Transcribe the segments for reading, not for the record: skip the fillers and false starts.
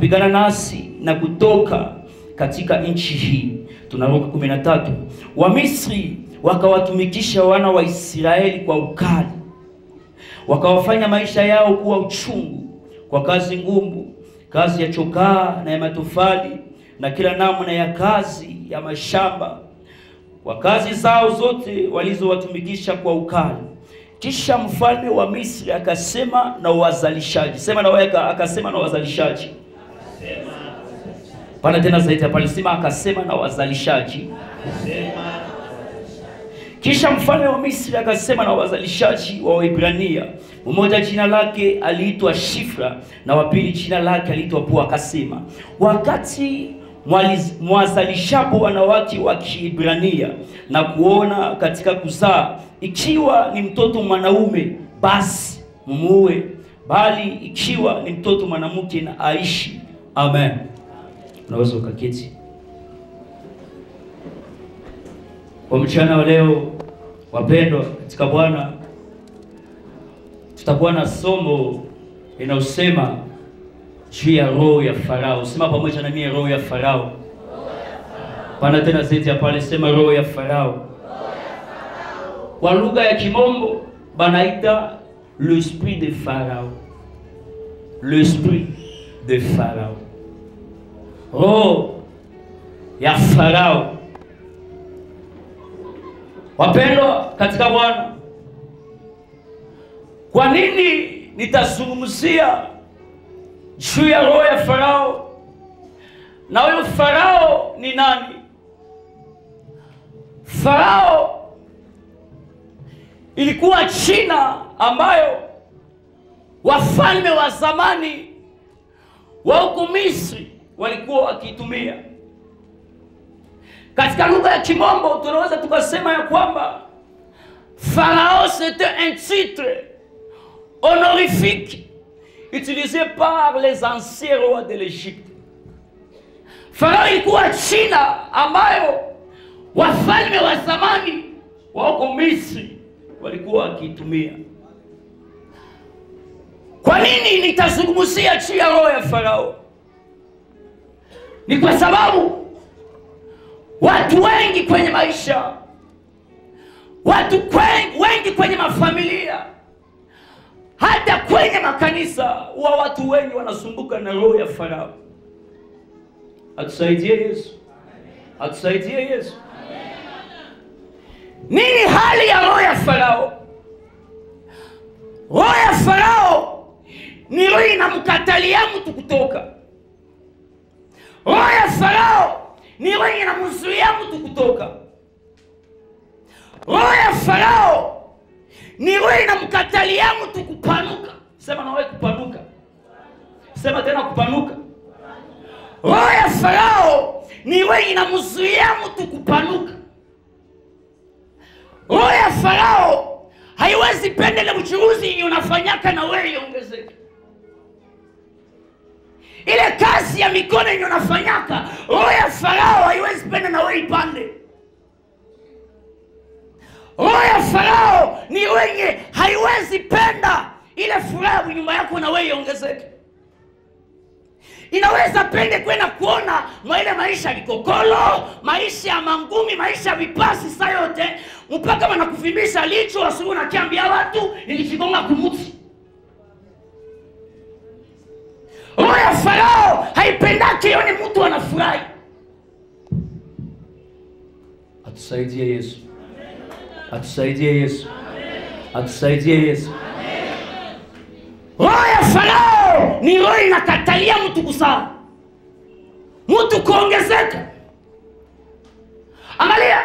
kupigana nasi na kutoka katika nchi hii. Tunaruka 13. Wamisri wakawatumikisha wana wa Israeli kwa ukali, wakawafanya maisha yao kuwa uchungu kwa kazi ngumu, kazi ya chokaa na ya matofali na kila namna ya kazi ya mashamba, kwa kazi zao zote walizowatumikisha kwa ukali. Kisha mfalme wa Misri akasema na wazalishaji. Sema na wewe, akasema na wazalishaji. Pana tena zaidi hapa alisema akasema na wazalishaji. Kisha mfalme wa Misri akasema na wazalishaji wa Waebrania. Mmoja jina lake aliitwa Shifra na wa pili jina lake aliitwa Pua. Akasema, wakati mwazalishapo wanawake wa Kiebrania na kuona katika kuzaa, ikiwa ni mtoto mwanaume basi mumuue, bali ikiwa ni mtoto mwanamke na aishi. Amen. Unaweza ukaketi. Kwa mchana wa leo, wapendwa katika Bwana, tutakuwa na somo linalosema juu ya roho ya Farao. Sema pamoja na mimi, roho ya Farao. Pana tena zaidi ya pale, sema roho ya Farao. Kwa lugha ya Kimombo banaita l'esprit de Pharaon. L'esprit de Pharaon. Roho ya Farao. Wapendwa katika Bwana, kwa nini nitazungumzia juu ya roho ya Farao? Na huyo Farao ni nani? Farao ilikuwa China ambayo wafalme wa zamani wa huko Misri walikuwa wakitumia. Katika lugha ya Kimombo tunaweza tukasema ya kwamba Pharaon c'était un titre honorifique utilisé par les anciens rois de l'Égypte. Farao ilikuwa China ambayo wafalme wa zamani wa huko Misri walikuwa wakitumia. Kwa nini nitazungumzia juu ya roho ya Farao? Ni kwa sababu watu wengi kwenye maisha, watu wengi kwenye mafamilia, hata kwenye makanisa, watu wengi wanasumbuka na roho ya Farao. Atusaidie Yesu. Atusaidie Yesu. Nini hali ya roho ya Farao? Roho ya Farao ni roho inamkatalia mtu kutoka. Roho ya Farao ni roho inamzuia mtu kutoka. Roho ya Farao ni roho inamkatalia mtu kupanuka. Sema na wewe, kupanuka. Sema tena, kupanuka. Roho ya Farao ni roho inamzuia mtu kupanuka. Roho ya Farao haiwezi pendele uchuruzi unafanyaka na wewe iongezeke. Ile kazi ya mikono unafanyaka, roho ya Farao haiwezi penda na wewe ipande. Roho ya Farao ni wenye haiwezi penda ile furaha nyumba yako na wewe iongezeke. Inaweza pende kwenda kuona ile maisha likokolo, maisha ya mangumi, maisha ya vipasi saa yote, mpaka wanakuvimbisha licho asubuhi na kiambia watu nilichigonga kumuti. Roho ya Farao haipendaki yone mtu anafurahi. Atusaidie Yesu. Atusaidie Yesu. Atusaidie Yesu. Roho ya Farao ni roho inakatalia mtu kuzaa, mtu kuongezeka. Angalia,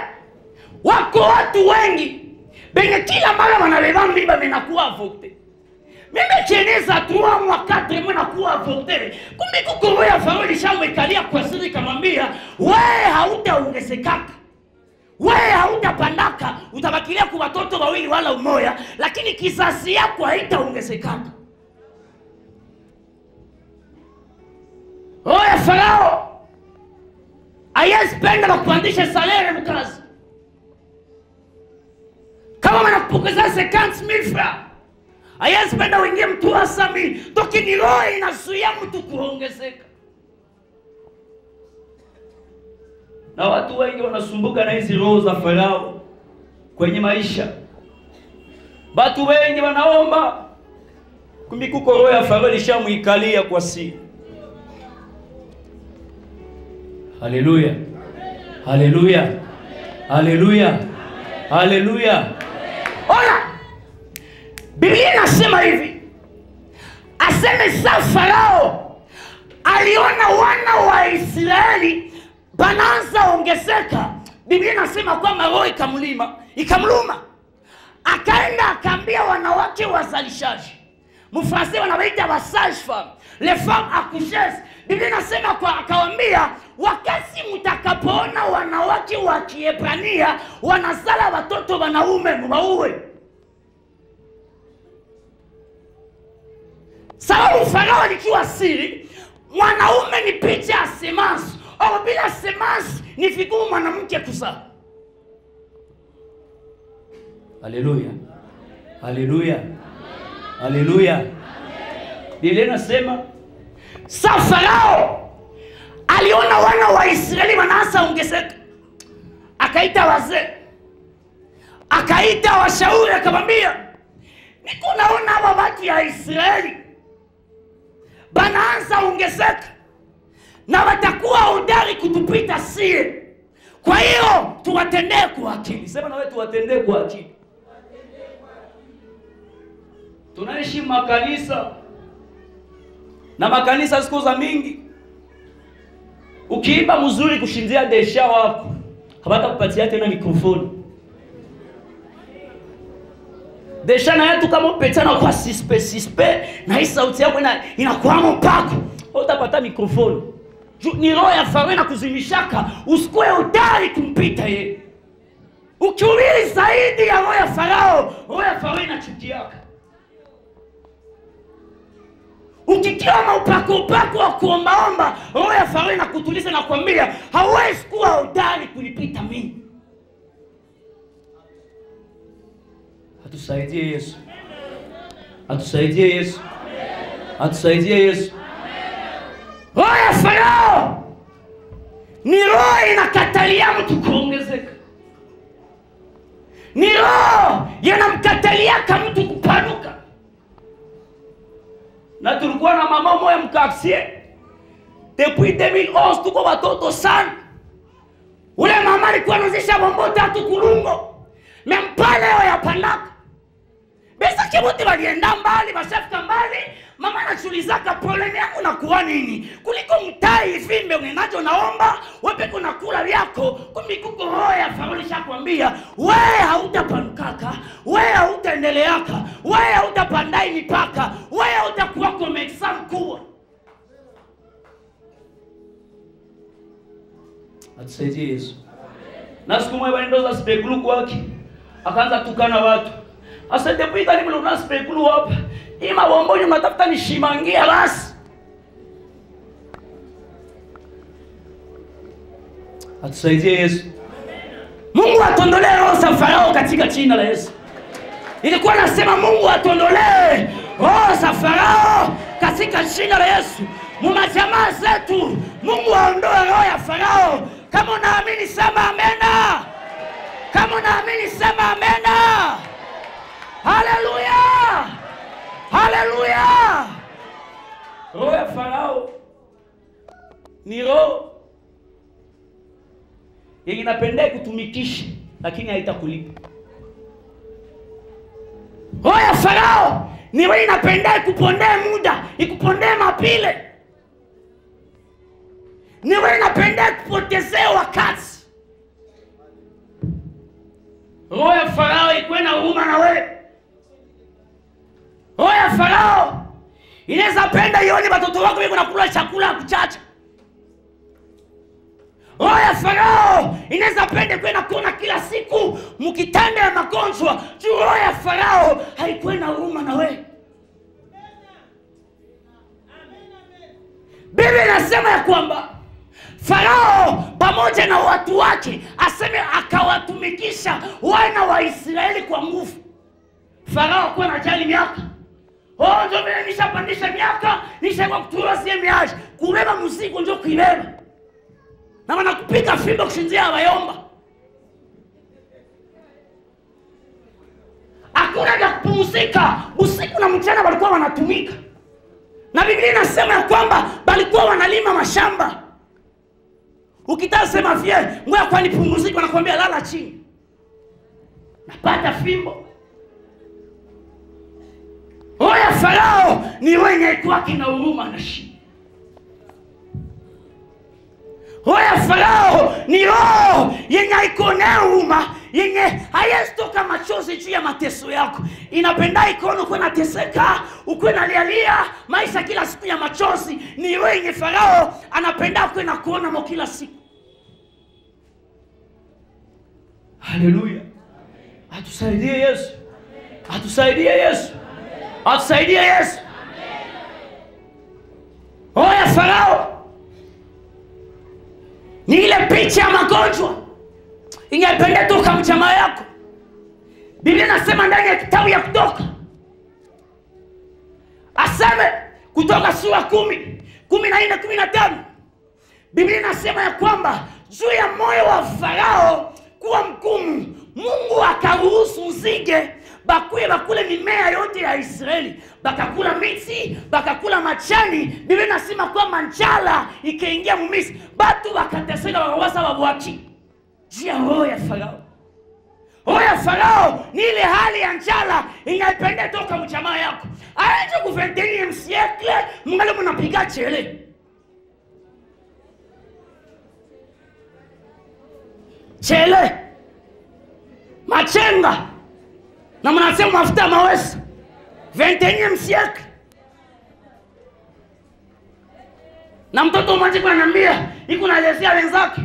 wako watu wengi benye kila mara wanabeba mimba menakuwa avorte. Mimi kieneza 3 mois 4 mois nakuwa avorte. Kumbe kuko roho ya Farao lishamwekalia kwa siri kamwambia, wewe hautaongezekaka, wewe hautapandaka, utabakilia kwa watoto wawili wala umoja, lakini kizazi yako haitaongezekaka. Roho ya Farao haiwezi penda na kupandisha salary mkazi. Kama wanakupokeza 50,000 francs, haiwezi penda uingie mtu wa 100,000. Toki ni roho inazuia mtu kuongezeka. Na watu wengi wanasumbuka na hizi roho za Farao kwenye maisha. Watu wengi wanaomba kumikuko roho ya Farao lishamuikalia kwa siri. Haleluya. Haleluya. Haleluya. Haleluya. Ona, Biblia inasema hivi. Aseme sa Farao aliona wana wa Israeli banaanza ongezeka. Biblia inasema kwamba roho ikamluma. Akaenda akaambia wanawake wazalishaji. Mfransi wanawaita wa sage-femme, les femmes accoucheuses. Biblia inasema kwa akawaambia, wakati mtakapoona wanawake wa Kiebrania wanazala watoto wanaume, muwaue. Sababu Farao alikuwa siri, mwanaume ni picha ya semence, au bila semence ni vigumu mwanamke kuzaa. Haleluya. Haleluya. Haleluya. Biblia inasema sa Farao aliona wana wa Israeli wanaanza ongezeka. Akaita wazee, akaita washauri, akamwambia, niko naona hawa watu ya Israeli banaanza ongezeka na watakuwa hodari kutupita sie. Kwa hiyo tuwatendee kwa akili. Sema na wewe, tuwatendee kwa akili. Tunaishi makanisa, na makanisa siku za mingi ukiimba mzuri kushindia desha wako kabata kupatia tena mikrofoni. Desha na yetu kama upetana kwa sispe na hii sauti yako inakuwa mpako, utapata mikrofoni. Ni roho ya Farao na kuzimishaka, usikue hodari kumpita yeye. Ukiuliza zaidi ya roho ya Farao inachukiaka. Ukikiwa maupako wa kuombaomba, roho ya Farao inakutuliza na kuambia, hauwezi kuwa hodari kunipita mimi. Atusaidie Yesu. Atusaidie Yesu. Atusaidie Yesu. Roho ya Farao ni roho inakatalia mtu kuongezeka. Ni roho inamkatalia mtu kupanuka. Na tulikuwa na mama moja mkafsie. Depuis 2011 tuko watoto sana. Ule mama alikuwa anazisha bombo 3 kulungo. Mempale ya pandaka. Besa kibuti walienda mbali, bashafika mbali. Mama anachulizaka problemi yangu na kuwa nini? Kuliko mtai vimbe unenajo naomba, wepe kuna kula vyako, kumikuko roho ya Farao lishakwambia, wewe hautapanukaka, wewe hautaendeleaka, wewe hautapandai mipaka, wewe hautakuwa komeksa mkubwa. Atusaidie Yesu. Na siku moja ndoza spekulu kwake, akaanza tukana watu. Asa depuis kali mlona spekulu hapa. Ima bombonyo matafuta nishimangia basi. Atusaidie Yesu. Mungu atondolee roho za Farao katika jina la Yesu. Ilikuwa nasema Mungu atondolee roho za Farao katika jina la Yesu. Mumajamaa zetu Mungu aondoe roho ya Farao. Kama unaamini sema amena. Kama unaamini sema amena. Haleluya! Haleluya! Roho ya Farao ni roho yenye inapenda kutumikisha lakini haitakulipa. Roho ya Farao ni roho inapenda kupondea muda, ikupondea mapile. Ni roho inapenda kupotezea wakati. Roho ya Farao ikuwe na huruma na wewe. Roho ya Farao inaweza penda ione watoto wako wako nakula chakula kuchacha. Roho ya Farao inaweza penda kwenda kuona kila siku mkitanda ya magonjwa. Roho ya Farao haikuwa na huruma na wewe. Biblia inasema ya kwamba Farao pamoja na watu wake aseme akawatumikisha wana wa Israeli kwa nguvu. Farao kwa anajali miaka. Ndio vile nishapandisha miaka, nishakuwa kuturosia miaji. Kubeba mzigo ndio kuibeba. Na wanakupiga fimbo kushinzia abayomba. Hakuna vya kupumzika. Usiku na mchana walikuwa wanatumika. Na Biblia inasema ya kwamba walikuwa wanalima mashamba. Ukitaka sema vye, ngoja kwa nipumzike, wanakuambia lala chini. Napata fimbo. Oya Farao ni wenye kwake na huruma na shida. Oya Farao ni roho yenye iko na huruma, yenye hayestoka machozi juu ya mateso yako. Inapenda ikono kwa nateseka, ukwe na lialia, maisha kila siku ya machozi. Ni roho yenye Farao anapenda kwa na kuona mo kila siku. Haleluya. Atusaidie Yesu. Atusaidie Yesu. Atusaidie Yesu. Oya Farao ni ile picha ya magonjwa ingependa toka mchama yako. Biblia inasema ndani ya kitabu ya Kutoka, aseme Kutoka sura 10, 14, 15. Biblia inasema ya kwamba juu ya moyo wa Farao kuwa mgumu, Mungu akaruhusu nzige bakule mimea yote ya Israeli. Bakakula miti, bakakula machani. Biblia inasema kwamba njala ikaingia Misri. Batu bakateseka wakawaza wabwaki. Jia roho ya Farao. Roho ya Farao ni ile hali ya njala inapenda toka mjamaa yako. Aje ku 21e siècle mngali mnapiga chele. Chele. Machenga. Na mnasema mafuta mawesa. 21e siècle. Na mtoto mmoja ananiambia, iko naelezea wenzake.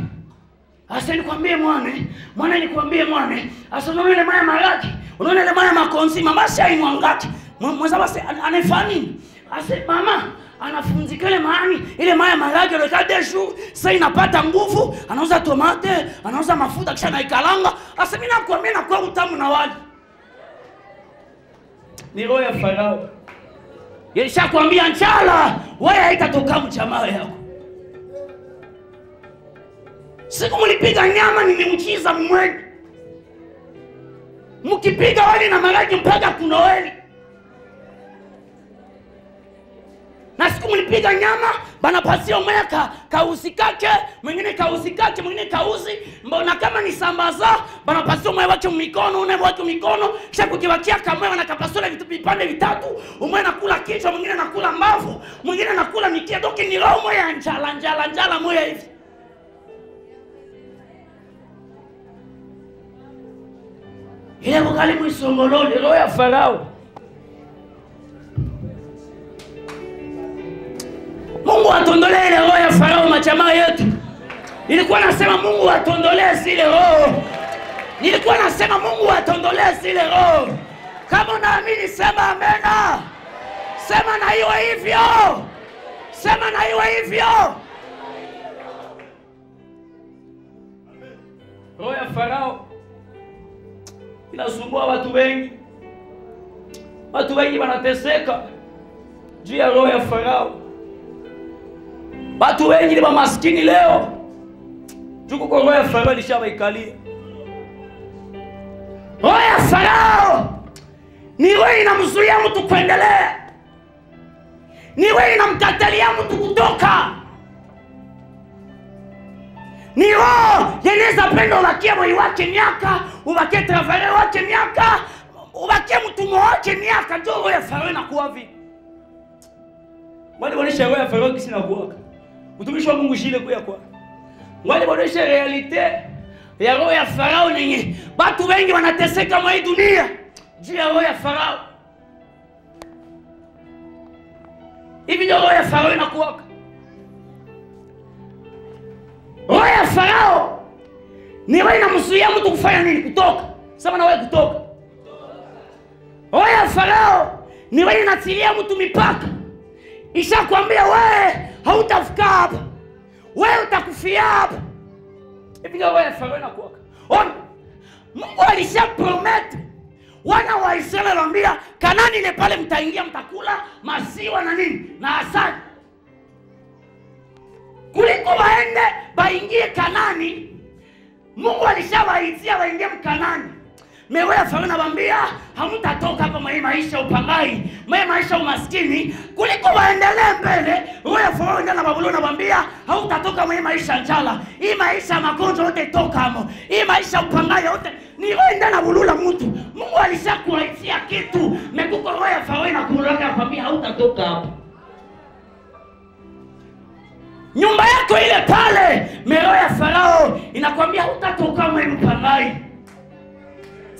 Asa nikwambie mwana nikwambie mwana. Asa unaona ile maya maraki, unaona ile maya makonzi, mama si aimwangati. Mwanza basi anafanya nini? Asa mama anafunzika ile maani, ile maya maraki ile kadeshu, sasa inapata nguvu, anauza tomate, anauza mafuta kisha naikalanga. Asa mimi nakwambia na kwa utamu na wali. Ni roho ya Farao. Yeshakwambia njala, wewe haitatoka mjamaa yako. Siku mlipiga nyama nimemchiza mwenye. Mkipiga wali na maragi mpaka kunoeli. Na siku mlipiga nyama banapasia mmoja kauzi kake, mwingine kauzi kake, mwingine kauzi. Mbona kama ni sambaza banapasia mmoja wake mikono, une wake mikono, kisha kukiwakia kama wanakapasula vitu vipande vitatu, mmoja anakula kichwa, mwingine anakula mbavu, mwingine anakula mikia. Doki ni roho moja njala moja hivi. Ile wakali mwisongolole roho ya Farao. Mungu atondolee ile roho ya Farao majamaa yetu. Nilikuwa nasema Mungu atondolee zile roho. Nilikuwa nasema Mungu atondolee zile roho. Kama unaamini sema amena. Sema na iwe hivyo. Sema na iwe hivyo. Roho ya Farao inasumbua watu wengi. Watu wengi wanateseka juu ya roho ya Farao. Watu wengi ni maskini leo. Tuko kwa roho ya Farao ilishawaikalia. Roho ya Farao ni wewe inamzuia mtu kuendelea. Ni wewe inamkatalia mtu kutoka. Ni roho yeneza pendo ubakie moyo wake miaka, ubakie travailler wake miaka, ubakie mtumwa wake miaka. Ndio roho ya Farao inakuwa vipi? Wale walisha roho ya Farao kisi na kuwaka. Utumishi wa Mungu shile kuya kwa. Wale walisha realite ya roho ya Farao nenye. Watu wengi wanateseka mwa hii dunia juu ya roho ya Farao. Hivi ndio roho ya Farao inakuwaka. Roho ya Farao ni wewe inamzuia mtu kufanya nini? Kutoka. Sema na wewe kutoka. Roho ya Farao ni wewe inatilia mtu mipaka. Ishakwambia wewe hautafika hapa. Wewe utakufia hapa. Hivi ndio roho ya Farao inakuwaka. Ona. Mungu alishapromet wana wa Israeli aliwaambia Kanaani ile pale mtaingia mtakula maziwa na nini? Na asali. Kuliko waende waingie Kanani. Mungu alishawaitia waingie Kanani. Mewe Farao anamwambia hamtatoka hapa maisha upangai, maisha umaskini, kuliko waendelee mbele. Wewe Farao ndio Babuloni anamwambia hautatoka maisha njala. Hii maisha magonjwa yote toka hapo. Hii maisha upangai yote ni wewe ndio unabulula mtu. Mungu alishakuaitia kitu. Mekuko wewe Farao na kuulaka anamwambia hautatoka hapo. Nyumba yako ile pale, mewe ya Farao inakwambia hutatoka upangai.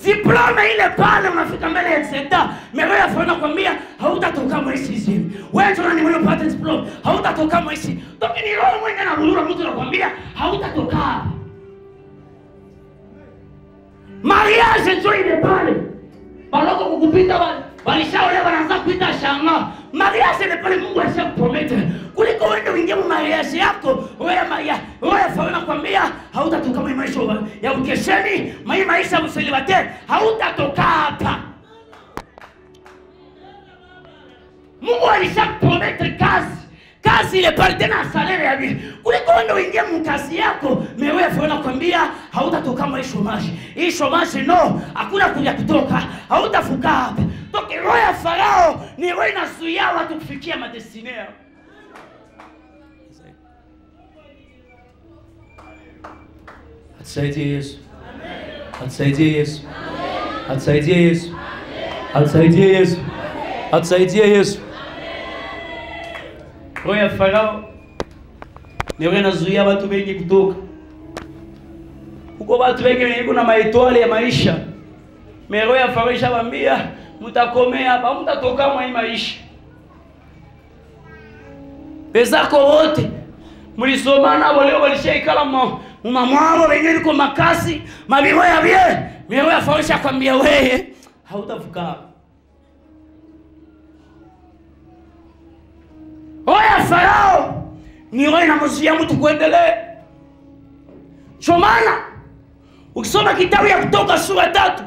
Diploma ile pale unafika mbele ya sekta, mewe ya Farao inakwambia hautatoka hizi. Wewe ndio unani mwenye upate diploma, hautatoka hizi. Toki ni roho mwenye na bulura mtu anakuambia hautatoka. Mariage ndio ile pale. Baloko kukupita wale. Walishaolewa wanaanza kuita shanga. Mariage ile pale Mungu alishakupromete. Kuliko wewe uingie mu mariage yako, wewe Farao anakuambia hautatoka maisha ya ukesheni, maisha mselibateri, hautatoka hapa. Mungu alishakupromete kazi ile pale tena salary ya bibi. Kuliko wewe uingie mu kazi yako, wewe Farao anakuambia hautatoka maisha maji. Hii shomaji no, hakuna kuja kutoka, hautafuka hapa. Toki roho ya Farao ni roho inazuia watu kufikia madestiny yao. Atusaidie Yesu. Atusaidie Yesu. Atusaidie Yesu. Atusaidie Yesu. Atusaidie Yesu. Roho ya Farao ni roho inazuia watu wengi kutoka. Huko watu wengi kuna maetwale ya maisha. Roho ya Farao ishawaambia mtakomea hapa, mtatoka maisha. Pezako wote mlisoma nao leo walishaikala mumamwao wenyewe liko makasi, mabiho ya bie. Roho ya Farao ishakwambia wewe hautavuka. Roho ya Farao ni roho inamzuia mtu kuendelea. Chomana ukisoma kitabu ya Kutoka sura 3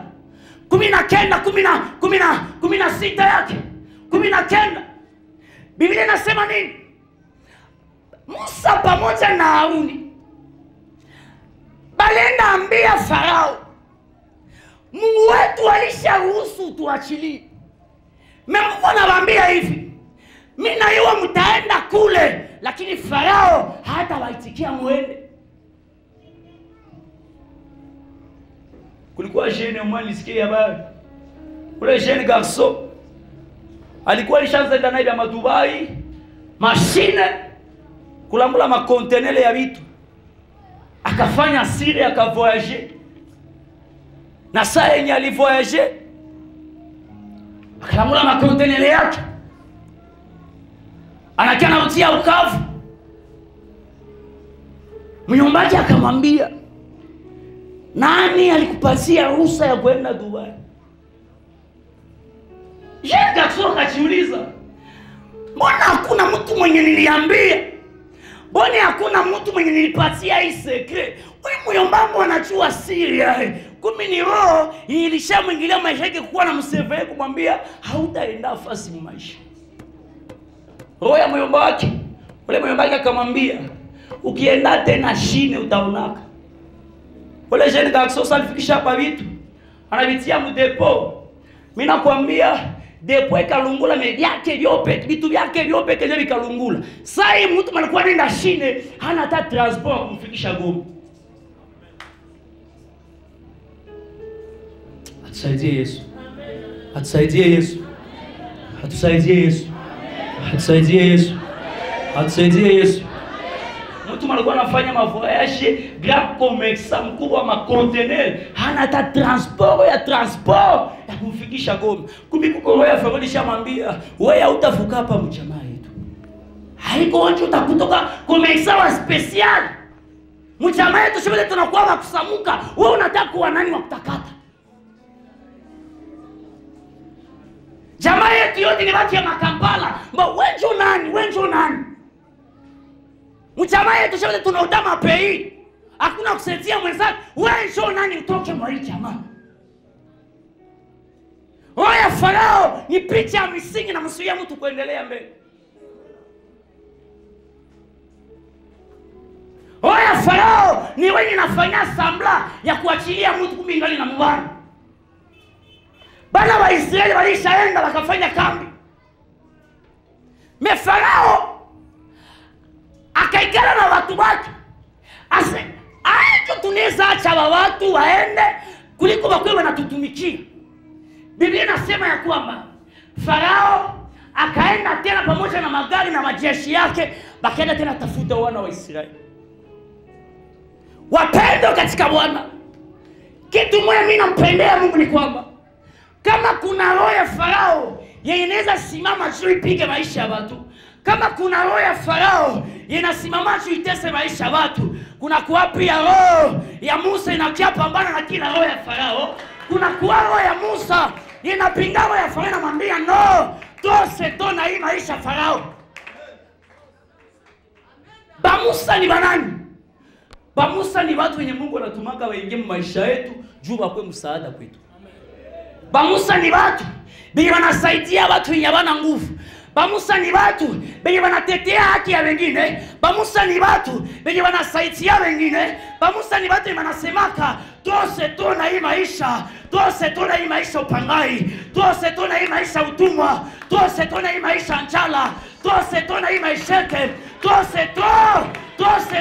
16 yake 19, Biblia inasema nini? Musa pamoja na Haruni balenda ambia Farao, Mungu wetu alisharuhusu tuachilie. Mungu anawaambia hivi, mimi na yeye mtaenda kule, lakini Farao hatawaitikia muende. Kulikuwa jeune mmoja nisikia habari. Ule jeune garçon alikuwa alishaanza ndani ya Dubai, mashine kulambula makontenele ya vitu. Akafanya siri akavoyager. Na saa yenye alivoyager akalambula makontenele yake. Anakiana utia ukavu. Mnyombaji akamwambia, nani alikupatia ruhusa ya kwenda Dubai? Jeune garçon akajiuliza, mbona hakuna mtu mwenye niliambia? Mbona hakuna mtu mwenye nilipatia hii secret? Huyu myombangu anachua siri yake. Kumi ni roho ilishamwingilia maisha yake kuwa na mseveye kumwambia hautaenda fasi maisha. Roho ya myomba wake, ule myomba wake akamwambia, ukienda tena shine utaonaka. Ule jeune garçon alifikisha hapa vitu, anavitia mu depot. Mimi nakwambia depot ikalungula vyake vyope, vitu vyake vyope kile vikalungula. Sasa hii mtu alikuwa anaenda shine, hana hata transport kumfikisha Goma. Atusaidie Yesu. Atusaidie Yesu. Atusaidie Yesu. Atusaidie Yesu. Atusaidie Yesu. Mtu alikuwa anafanya mavoyage grand commerce mkubwa wa makontener, hana hata transport ya kumfikisha Goma. Kumikuko roho ya Farao alishamwambia, wewe hautavuka hapa mjamaa yetu. Haiko nje utakutoka commerce wa special. Mjamaa yetu sisi tunakuwa wa kusamuka, wewe unataka kuwa nani wa kutakata? Jamaa yetu yote ni watu ya Makampala. Wewe njo nani? Mjamaa yetu sisi tunaudama pei. Hakuna kusaidia mwenzako. Wewe njo nani utoke mwa hii jamaa? Roho ya Farao ni picha ya misingi na msuia mtu kuendelea mbele. Roho ya Farao ni wenye nafanya sambla ya kuachilia mtu kumingali na mbana. Bana wa Israeli walishaenda wakafanya kambi. Farao akaikala na watu wake. Ase, acho tunaweza acha watu waende kuliko wakwe wanatutumikia. Biblia inasema ya kwamba Farao akaenda tena pamoja na magari na majeshi yake, bakaenda tena tafuta wana wa Israeli. Wapendwa katika Bwana, kitu moja mimi nampendea Mungu ni kwamba kama kuna roho ya Farao yenye inaweza simama juu ipige maisha ya watu, kama kuna roho ya Farao inasimama juu itese maisha ya watu, kuna kuwapi ya roho ya Musa inakia pambana na kila roho ya Farao. Kuna kuwa roho ya Musa inapinga roho ya Farao na mwambia no, tose tona hii maisha Farao. Ba Musa ni banani? Ba Musa ni watu wenye Mungu anatumaka waingie maisha yetu juu bakwe msaada kwetu. Ba Musa ni watu benye wanasaidia watu wenye hawana nguvu. Ba Musa ni watu benye wanatetea haki ya wengine. Ba Musa ni watu benye wanasaidia wengine. Ba Musa ni watu wenye wanasemaka tose tona hii maisha, tose tona hii maisha upangai, tose tona hii maisha utumwa, tose tona hii maisha njala, tose tona hii maisheke, tose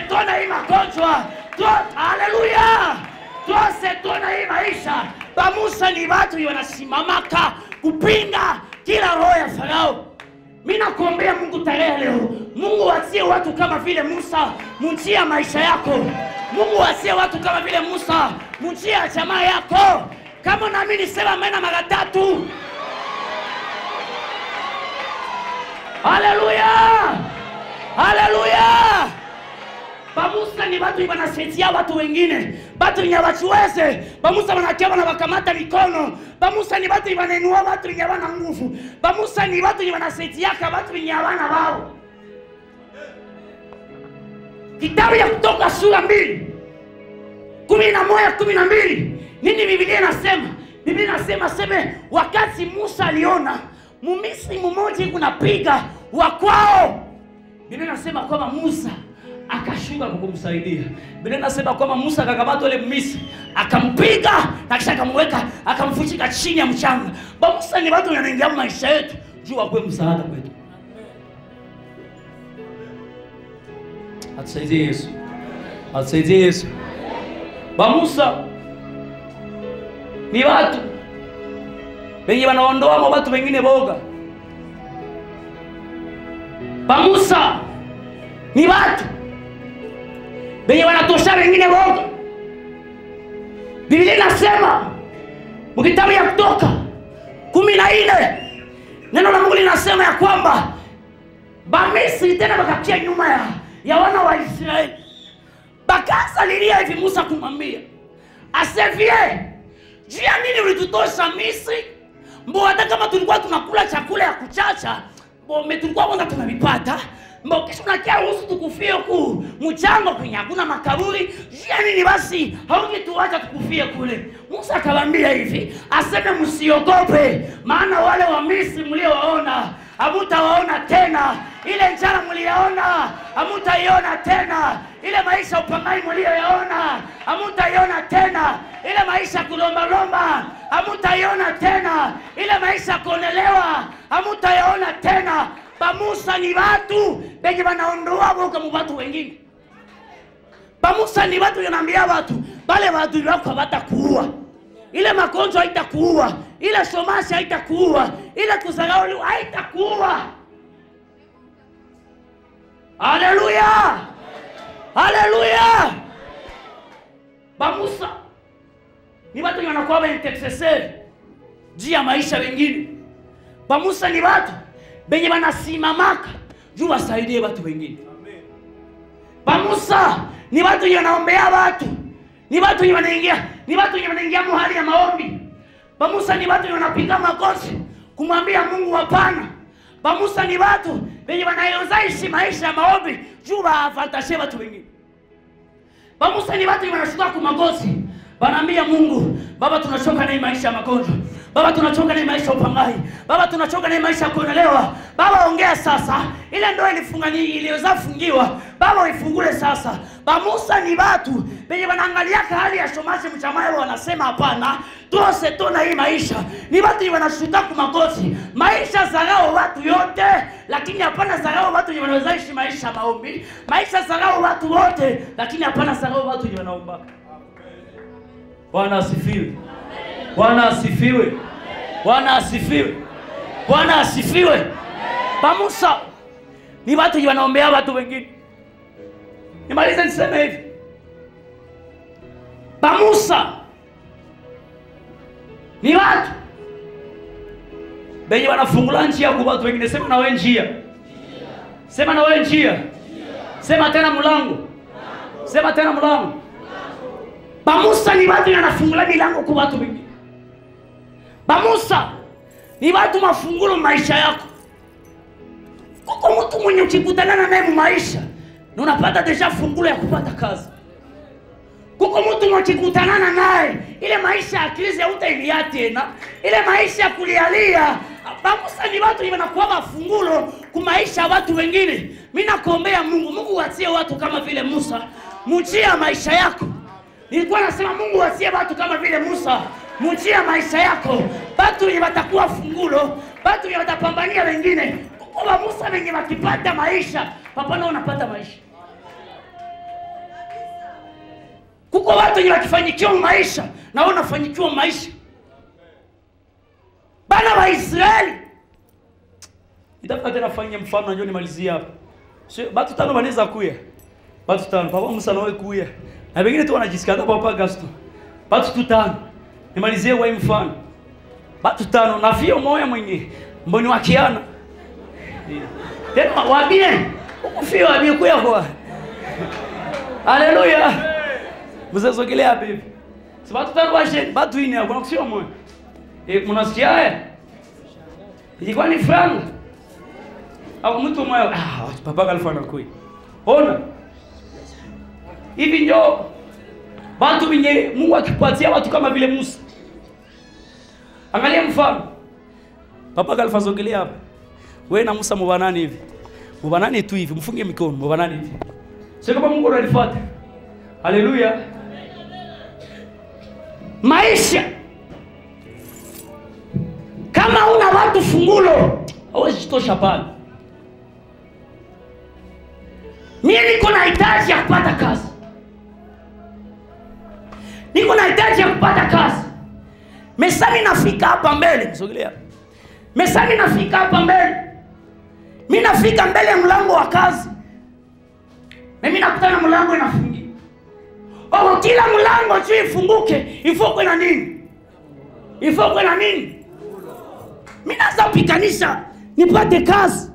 tona hii magonjwa. Haleluya! Tose tona hii maisha. Ba Musa ni watu wanasimamaka kupinga kila roho ya Farao. Mimi nakuombea Mungu tarehe leo, Mungu wasie watu kama vile Musa munjia maisha yako. Mungu wasie watu kama vile Musa munjia jamaa yako. Kama na mimi nisema amena mara 3. Haleluya! Haleluya! Ba Musa ni watu wanasaidia watu wengine, watu wenye wachuweze. Ba Musa wanakia na wakamata mikono. Ba Musa ni watu wanainua watu wenye wana nguvu. Ba Musa ni watu wenye wanasaidia watu wenye hawana wao. Kitabu ya Kutoka sura 2 11-12 nini Biblia inasema? Biblia inasema seme wakati Musa aliona Mmisri mmoja kunapiga wa kwao, Biblia inasema kwamba Musa akashuka kumsaidia. Biblia inasema kwamba Musa akakamata yule Mmisri, akampiga na kisha akamweka, akamfuchika chini ya mchanga. Ba Musa ni watu wanaingia maisha yetu juu akwe msaada kwetu. Atusaidie Yesu. Atusaidie Yesu. Ba Musa ni watu wenye wanaondoa watu wengine boga. Ba Musa ni watu wenye wanatosha wengine boga. Biblia inasema mkitabu ya Kutoka 14 neno la Mungu linasema ya kwamba Ba Misri tena bakakia nyuma ya wana wa Israeli. Bakaanza lilia hivi Musa kumwambia, asevie, juu ya nini ulitutosha Misri? Mbo hata kama tulikuwa tunakula chakula ya kuchacha, mbo tulikuwa wanda tunavipata, mbo kisha unakia ruhusu tukufie ku mchango kwenye hakuna makaburi, juu ya nini basi haungetuacha tukufie kule? Musa akawaambia hivi, aseme msiogope, maana wale wa Misri mliowaona hamutawaona tena. Ile njala mliyoona hamutaiona tena. Ile maisha upangai mlioyaona hamutaiona tena. Ile maisha kulomba hamutaiona tena. Ile maisha kuonelewa hamutaiona tena. Ba Musa ni watu benye wanaondoa boga mu watu wengine. Ba Musa ni watu yanaambia watu bale watu wako hawatakuua. Ile magonjwa haitakuua, ile somashi haitakuua, ile kuzarau haitakuua. Haleluya! Haleluya! Ba Musa ni watu wanakuwa intercessor juu ya maisha wengine. Ba Musa ni watu benye wanasimamaka juu wasaidie watu wengine. Amen. Ba Musa ni watu wanaombea watu. Ni watu wanaingia, ni watu wanaingia mahali ya maombi. Ba Musa ni watu wanapiga magoti kumwambia Mungu hapana. Ba Musa ni watu wenye wanayozaishi maisha ya maombi juu wafatashe watu wengine. Ba Musa ni watu wanashuka kwa magoti, wanaambia Mungu, Baba tunachoka na hii maisha ya magonjwa. Baba tunachoka na maisha upangai. Baba tunachoka na maisha kuonelewa. Baba ongea sasa. Ile ndoa iliweza fungiwa. Baba uifungule sasa. Ba Musa ni watu benye wanaangalia hali ya shomaji mchamaye wanasema hapana. Tuose tona hii maisha. Ni watu wanashuta kwa magoti. Maisha zarao watu yote, lakini hapana zarao watu wenye wanaweza ishi maisha maombi. Maisha zarao watu wote, lakini hapana zarao watu wenye wanaomba. Bwana asifiwe. Bwana asifiwe. Bwana asifiwe. Bwana asifiwe. Ba Musa ni watu wenye wanaombea watu wengine. Nimaliza niseme hivi. Ba Musa ni watu benye wanafungula njia kwa watu wengine. Sema na wewe njia. Sema na wewe njia. Sema tena mlango. Sema tena mlango. Ba Musa ni watu wanafungula milango kwa watu wengine. Ba Musa ni watu mafungulo maisha yako. Kuko mtu mwenye ukikutana naye mu maisha na unapata deja fungulo ya kupata kazi. Kuko mtu mwenye ukikutana naye ile maisha ya krizi hautailia tena. Ile maisha ya kulialia. Ba Musa ni watu wanakuwa mafungulo kwa maisha ya watu wengine. Mimi nakuombea Mungu watie watu kama vile Musa. Mchia maisha yako. Nilikuwa nasema Mungu watie watu kama vile Musa. Mchia maisha yako. Watu wenye watakuwa fungulo, watu wenye watapambania wengine. Kwa Musa wenye wakipata maisha, hapana unapata maisha. Kuko watu wenye wakifanikiwa maisha, na wewe unafanikiwa maisha. Bana wa Israeli. Nitapata nafanya mfano na njoo nimalizie hapa. Sio watu tano wanaweza kuya. Watu tano, Papa Musa na wewe kuya. Na wengine tu wanajisikia Papa Gasto. Watu tano. Nimalizie kwa mfano. Watu tano na vio moyo mwenye mboni wakiana. Tena wabie. Ukufio wabie kuya kwa. Haleluya. Mzazogelea bibi. Sababu tano washe, watu ine kuna kusio moyo. Mnasikia ilikuwa ni franga. Au mtu moyo Papa alifanya kui. Ona. Hivi ndio watu wenye Mungu akipatia watu kama vile Musa. Angalia mfano. Papa alifazogelea hapa. Wewe na Musa mwanani hivi. Mwanani tu hivi, mfunge mikono, mwanani hivi. Sio kama Mungu analifuata. Haleluya. Maisha. Kama una watu fungulo, hauwezi tosha pale. Mimi niko na hitaji ya kupata kazi. Niko na hitaji ya kupata kazi. Mesami nafika hapa mbele, msogelea. Mesami nafika hapa mbele. Mimi nafika mbele ya mlango wa kazi. Mimi nakutana mlango inafungiwa. Oh, kila mlango tu ifunguke, ifungwe na nini? Ifungwe na nini? Mimi naanza kupikanisha nipate kazi.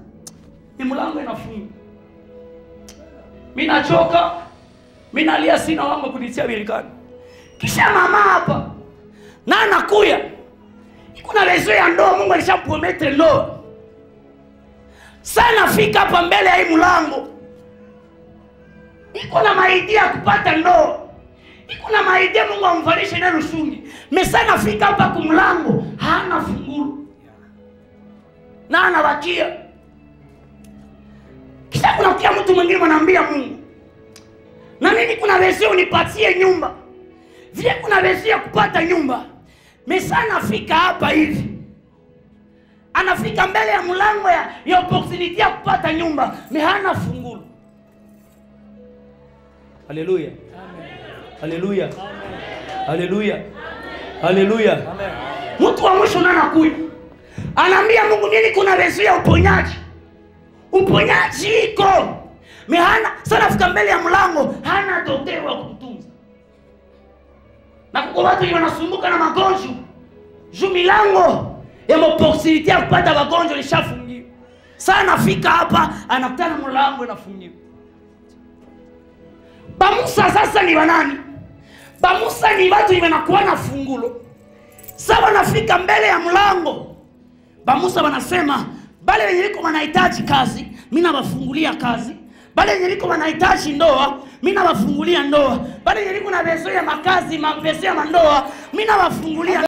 Ni mlango inafungwa. Mimi nachoka. Mimi nalia sina wangu kunitia birikani. Kisha mama hapa na anakuya. Kuna lezo ya ndoa Mungu alishapromete ndoa. Sana fika hapa mbele ya hii mlango. Iko na maidia kupata ndoa. Iko na maidia Mungu amvalishe neno shungi. Mesana fika hapa kwa mlango, hana funguo. Na anabakia. Kisha kuna kia mtu mwingine anamwambia Mungu, na mimi kuna lezo unipatie nyumba. Vile kuna lezo ya kupata nyumba. Mesana fika hapa hivi. Anafika mbele ya mlango ya opportunity ya kupata nyumba, hana funguo. Haleluya. Amen. Haleluya. Amen. Haleluya. Haleluya. Amen. Mtu wa mwisho anakuja. Anaambia Mungu nini kuna lezo ya uponyaji. Uponyaji iko. Hana sana fika mbele ya mlango, hana daktari wa kumtunza. Na kwa watu wanasumbuka na magonjwa. Juu milango ya opportunity ya kupata magonjwa lishafungiwa. Sana fika hapa anakutana mlango inafungiwa. Ba Musa sasa ni wanani? Ba Musa ni watu wanakuwa na fungulo. Sasa wanafika mbele ya mlango. Ba Musa wanasema, bale wenye liko wanahitaji kazi, mimi nawafungulia kazi. Bale wenye liko wanahitaji ndoa, mimi nawafungulia ndoa. Bale wenye liko na besoya makazi, besoya mandoa, mimi nawafungulia